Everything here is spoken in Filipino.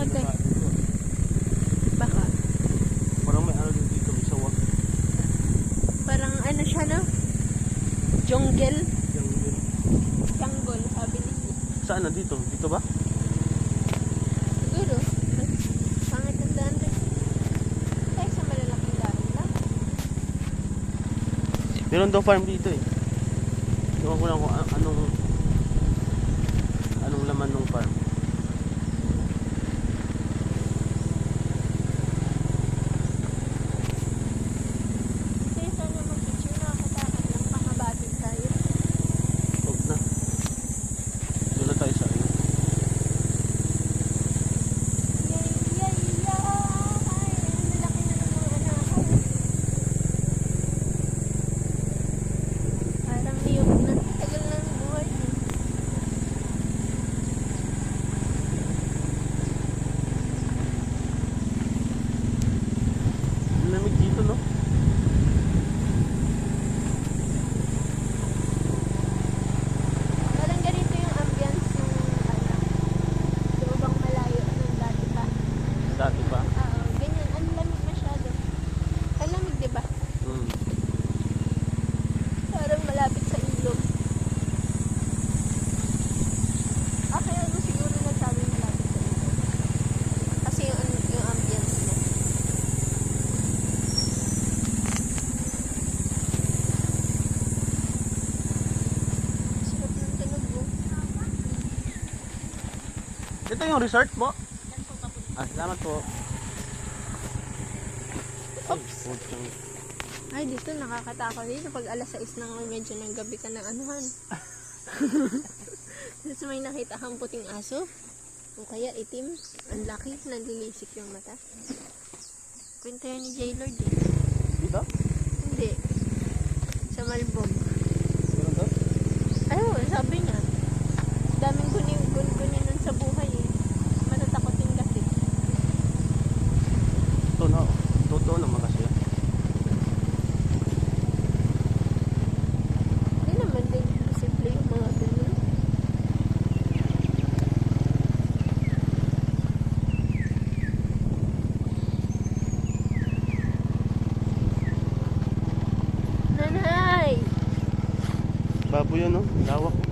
Bakit eh? Baka. Parang may ano din dito, may sawa. Parang ano siya, no? Jungle. Jungle. Jungle, sabi ni. Saan na dito? Dito ba? Siguro. Pangit ang daan rin. Tayo sa malalaking daan lang. Meron daw farm dito eh. Ewan ko lang kung anong laman ng farm. Tayo sana mag-picture, nakakatakot lang. Pakabatin tayo. Huwag na. Doon na tayo sa ano. Yay, yay, yay! Ay, ang laki na ng mga anak ko. Parang niyog na. Tagal na ng buhay niya. Ang lamig dito, no? Parang ganito yung ambience ng ano, lubang malayo nung dati pa. Dati pa. Oo, ganyan. Ang lamig masyado. Ang lamig, di ba? Hmm. Parang malapit sa ilog. Kaya mo siguro nagsabi malapit sa ilog. Kasi yung ambience niya. Sarap ng tunog mo. Ito yung resort mo? Salamat po. Oops. Ay, dito nakakatakot dito pag alas 6 na medyo ng gabi ka ng anuhan. Tapos may nakita kang puting aso. O kaya itim. Ang laki. Nanlilisik yung mata. Kwento yan ni J-Lord eh. Dito? Hindi. Sa Malbog. Meron daw? Ayun, sabi niya. Daming gunin nun sa buhay eh. Matatakot yung laki. Ito na. Totoo naman kasi. Hindi naman din simple yung mga ganun. Nanay! Baboy yun, no? Lawak.